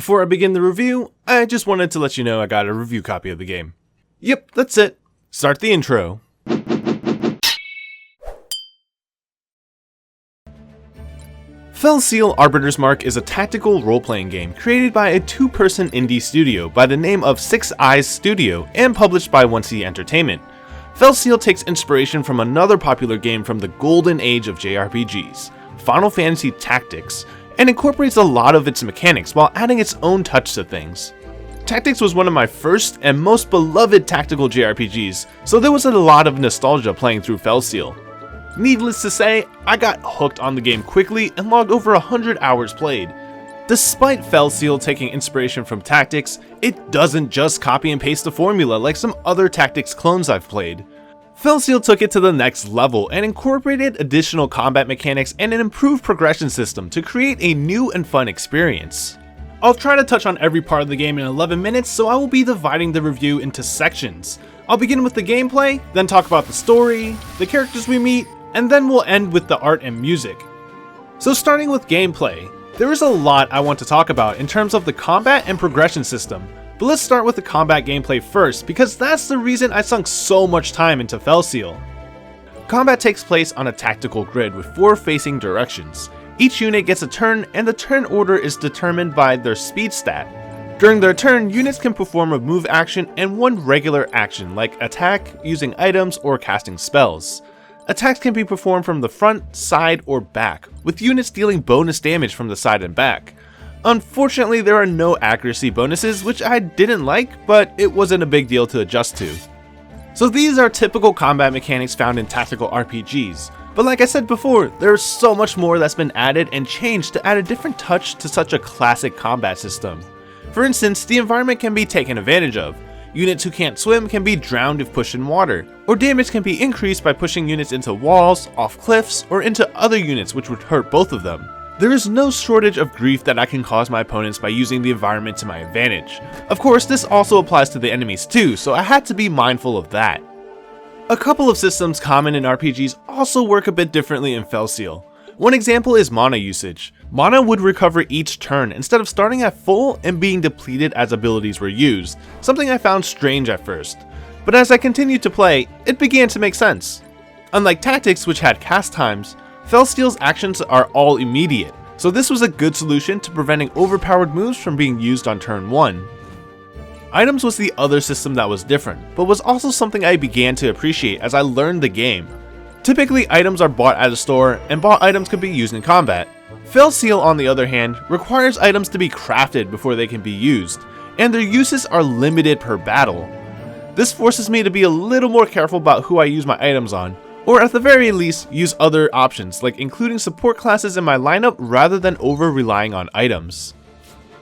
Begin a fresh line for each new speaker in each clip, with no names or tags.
Before I begin the review, I just wanted to let you know I got a review copy of the game. Yep, that's it. Start the intro. Felseal Arbiter's Mark is a tactical role-playing game created by a two-person indie studio by the name of Six Eyes Studio and published by 1C Entertainment. Felseal takes inspiration from another popular game from the golden age of JRPGs, Final Fantasy Tactics, and incorporates a lot of its mechanics while adding its own touch to things. Tactics was one of my first and most beloved tactical JRPGs, so there was a lot of nostalgia playing through Felseal. Needless to say, I got hooked on the game quickly and logged over 100 hours played. Despite Felseal taking inspiration from Tactics, it doesn't just copy and paste the formula like some other Tactics clones I've played. Felseal took it to the next level and incorporated additional combat mechanics and an improved progression system to create a new and fun experience. I'll try to touch on every part of the game in 11 minutes, so I will be dividing the review into sections. I'll begin with the gameplay, then talk about the story, the characters we meet, and then we'll end with the art and music. So starting with gameplay, there is a lot I want to talk about in terms of the combat and progression system, but let's start with the combat gameplay first because that's the reason I sunk so much time into Felseal. Combat takes place on a tactical grid with 4 facing directions. Each unit gets a turn and the turn order is determined by their speed stat. During their turn, units can perform a move action and one regular action like attack, using items, or casting spells. Attacks can be performed from the front, side, or back, with units dealing bonus damage from the side and back. Unfortunately, there are no accuracy bonuses, which I didn't like, but it wasn't a big deal to adjust to. So these are typical combat mechanics found in tactical RPGs, but like I said before, there's so much more that's been added and changed to add a different touch to such a classic combat system. For instance, the environment can be taken advantage of. Units who can't swim can be drowned if pushed in water, or damage can be increased by pushing units into walls, off cliffs, or into other units which would hurt both of them. There is no shortage of grief that I can cause my opponents by using the environment to my advantage. Of course, this also applies to the enemies too, so I had to be mindful of that. A couple of systems common in RPGs also work a bit differently in Felseal. One example is mana usage. Mana would recover each turn instead of starting at full and being depleted as abilities were used, something I found strange at first. But as I continued to play, it began to make sense. Unlike Tactics, which had cast times, Felseal's actions are all immediate, so this was a good solution to preventing overpowered moves from being used on turn 1. Items was the other system that was different, but was also something I began to appreciate as I learned the game. Typically, items are bought at a store, and bought items can be used in combat. Felseal, on the other hand, requires items to be crafted before they can be used, and their uses are limited per battle. This forces me to be a little more careful about who I use my items on, or at the very least, use other options like including support classes in my lineup rather than over-relying on items.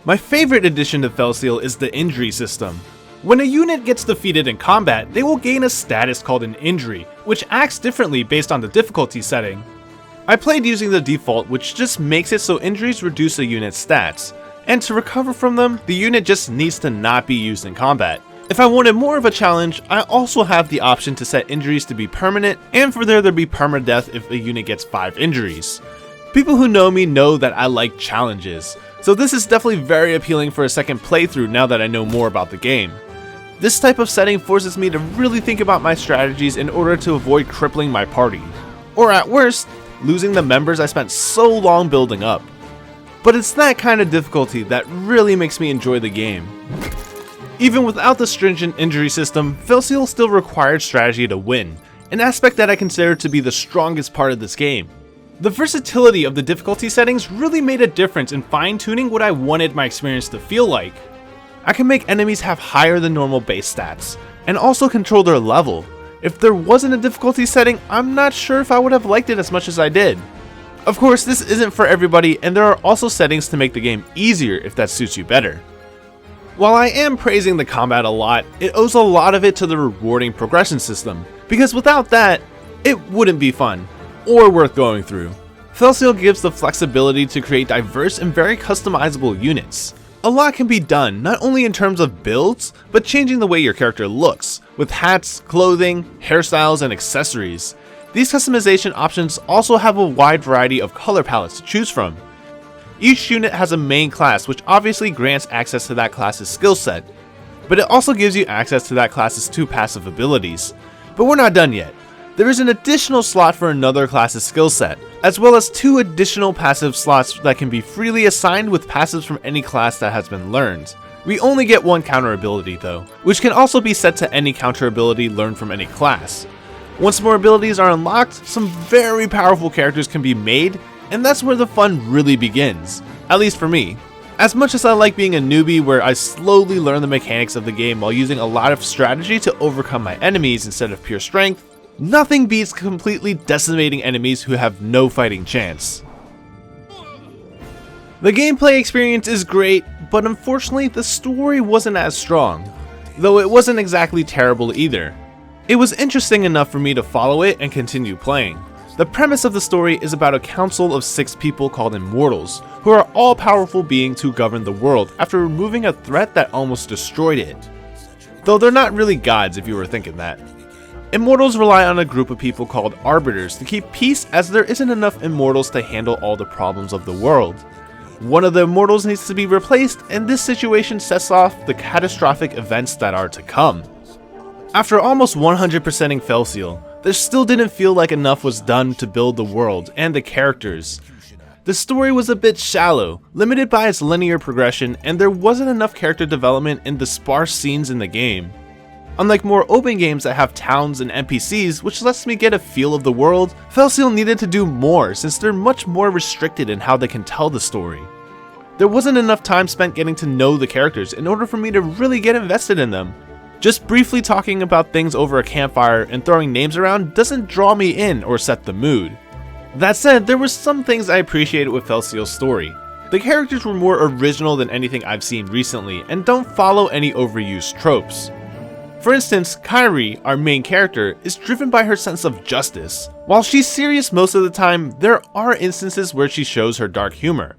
My favorite addition to Felseal is the injury system. When a unit gets defeated in combat, they will gain a status called an injury, which acts differently based on the difficulty setting. I played using the default, which just makes it so injuries reduce a unit's stats, and to recover from them, the unit just needs to not be used in combat. If I wanted more of a challenge, I also have the option to set injuries to be permanent, and for there to be permadeath if a unit gets 5 injuries. People who know me know that I like challenges, so this is definitely very appealing for a second playthrough now that I know more about the game. This type of setting forces me to really think about my strategies in order to avoid crippling my party, or at worst, losing the members I spent so long building up. But it's that kind of difficulty that really makes me enjoy the game. Even without the stringent injury system, Felseal still required strategy to win, an aspect that I consider to be the strongest part of this game. The versatility of the difficulty settings really made a difference in fine-tuning what I wanted my experience to feel like. I can make enemies have higher than normal base stats, and also control their level. If there wasn't a difficulty setting, I'm not sure if I would have liked it as much as I did. Of course, this isn't for everybody, and there are also settings to make the game easier if that suits you better. While I am praising the combat a lot, it owes a lot of it to the rewarding progression system, because without that, it wouldn't be fun, or worth going through. Felseal gives the flexibility to create diverse and very customizable units. A lot can be done, not only in terms of builds, but changing the way your character looks, with hats, clothing, hairstyles, and accessories. These customization options also have a wide variety of color palettes to choose from. Each unit has a main class which obviously grants access to that class's skill set, but it also gives you access to that class's 2 passive abilities. But we're not done yet. There is an additional slot for another class's skill set, as well as 2 additional passive slots that can be freely assigned with passives from any class that has been learned. We only get 1 counter ability though, which can also be set to any counter ability learned from any class. Once more abilities are unlocked, some very powerful characters can be made, and that's where the fun really begins, at least for me. As much as I like being a newbie where I slowly learn the mechanics of the game while using a lot of strategy to overcome my enemies instead of pure strength, nothing beats completely decimating enemies who have no fighting chance. The gameplay experience is great, but unfortunately the story wasn't as strong, though it wasn't exactly terrible either. It was interesting enough for me to follow it and continue playing. The premise of the story is about a council of 6 people called Immortals, who are all-powerful beings who govern the world after removing a threat that almost destroyed it. Though they're not really gods if you were thinking that. Immortals rely on a group of people called Arbiters to keep peace, as there isn't enough Immortals to handle all the problems of the world. One of the Immortals needs to be replaced, and this situation sets off the catastrophic events that are to come. After almost 100%ing Felseal, there still didn't feel like enough was done to build the world and the characters. The story was a bit shallow, limited by its linear progression, and there wasn't enough character development in the sparse scenes in the game. Unlike more open games that have towns and NPCs, which lets me get a feel of the world, Felseal needed to do more since they're much more restricted in how they can tell the story. There wasn't enough time spent getting to know the characters in order for me to really get invested in them. Just briefly talking about things over a campfire and throwing names around doesn't draw me in or set the mood. That said, there were some things I appreciated with Felseal's story. The characters were more original than anything I've seen recently and don't follow any overused tropes. For instance, Kairi, our main character, is driven by her sense of justice. While she's serious most of the time, there are instances where she shows her dark humor.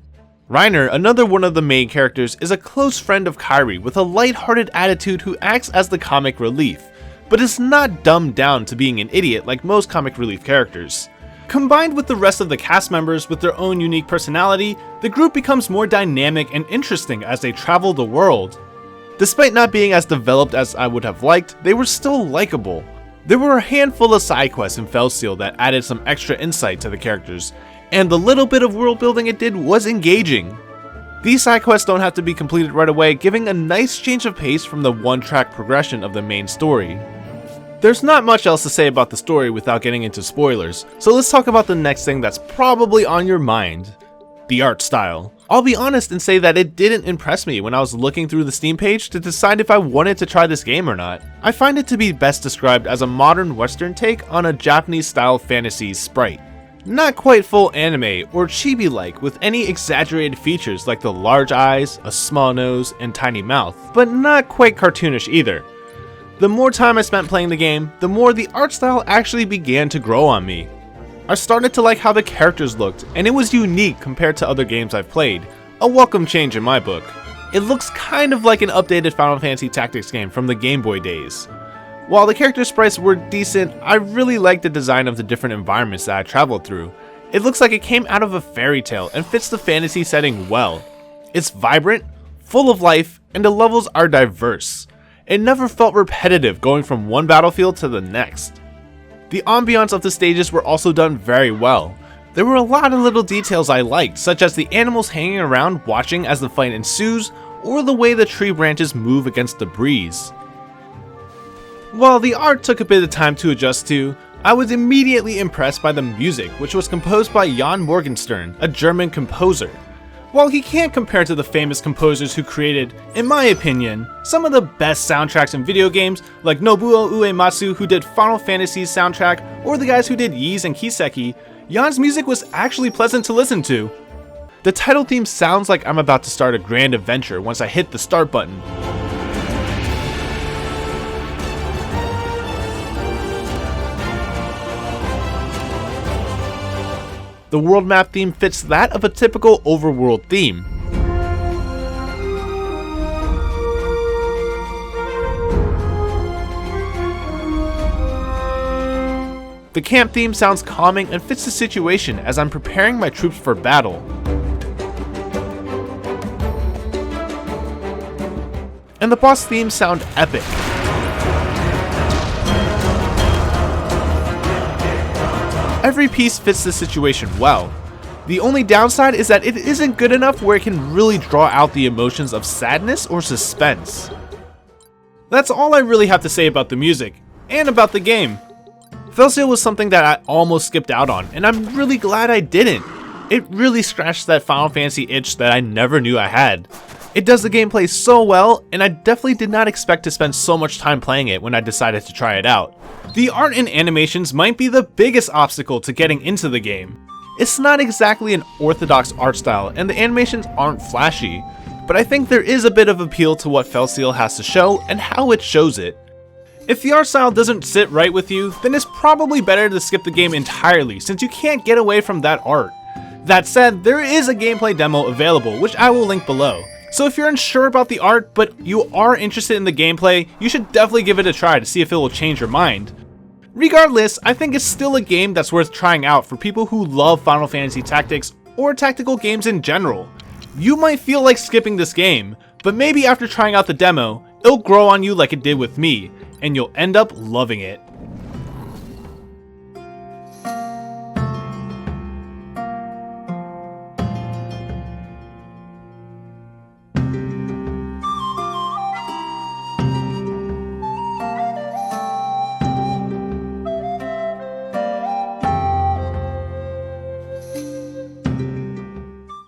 Reiner, another one of the main characters, is a close friend of Kairi with a light-hearted attitude who acts as the comic relief, but is not dumbed down to being an idiot like most comic relief characters. Combined with the rest of the cast members with their own unique personality, the group becomes more dynamic and interesting as they travel the world. Despite not being as developed as I would have liked, they were still likable. There were a handful of side quests in Felseal that added some extra insight to the characters, and the little bit of world building it did was engaging. These side quests don't have to be completed right away, giving a nice change of pace from the one-track progression of the main story. There's not much else to say about the story without getting into spoilers, so let's talk about the next thing that's probably on your mind: the art style. I'll be honest and say that it didn't impress me when I was looking through the Steam page to decide if I wanted to try this game or not. I find it to be best described as a modern Western take on a Japanese-style fantasy sprite. Not quite full anime or chibi-like with any exaggerated features like the large eyes, a small nose, and tiny mouth, but not quite cartoonish either. The more time I spent playing the game, the more the art style actually began to grow on me. I started to like how the characters looked, and it was unique compared to other games I've played, a welcome change in my book. It looks kind of like an updated Final Fantasy Tactics game from the Game Boy days. While the character sprites were decent, I really liked the design of the different environments that I traveled through. It looks like it came out of a fairy tale and fits the fantasy setting well. It's vibrant, full of life, and the levels are diverse. It never felt repetitive going from one battlefield to the next. The ambiance of the stages were also done very well. There were a lot of little details I liked, such as the animals hanging around watching as the fight ensues, or the way the tree branches move against the breeze. While the art took a bit of time to adjust to, I was immediately impressed by the music, which was composed by Jan Morgenstern, a German composer. While he can't compare to the famous composers who created, in my opinion, some of the best soundtracks in video games, like Nobuo Uematsu who did Final Fantasy's soundtrack, or the guys who did Ys and Kiseki, Jan's music was actually pleasant to listen to. The title theme sounds like I'm about to start a grand adventure once I hit the start button. The world map theme fits that of a typical overworld theme. The camp theme sounds calming and fits the situation as I'm preparing my troops for battle. and the boss themes sound epic. Every piece fits the situation well. The only downside is that it isn't good enough where it can really draw out the emotions of sadness or suspense. That's all I really have to say about the music, and about the game. Felseal was something that I almost skipped out on, and I'm really glad I didn't. It really scratched that Final Fantasy itch that I never knew I had. It does the gameplay so well, and I definitely did not expect to spend so much time playing it when I decided to try it out. The art and animations might be the biggest obstacle to getting into the game. It's not exactly an orthodox art style, and the animations aren't flashy, but I think there is a bit of appeal to what Felseal has to show and how it shows it. If the art style doesn't sit right with you, then it's probably better to skip the game entirely since you can't get away from that art. That said, there is a gameplay demo available, which I will link below. So if you're unsure about the art, but you are interested in the gameplay, you should definitely give it a try to see if it will change your mind. Regardless, I think it's still a game that's worth trying out for people who love Final Fantasy Tactics or tactical games in general. You might feel like skipping this game, but maybe after trying out the demo, it'll grow on you like it did with me, and you'll end up loving it.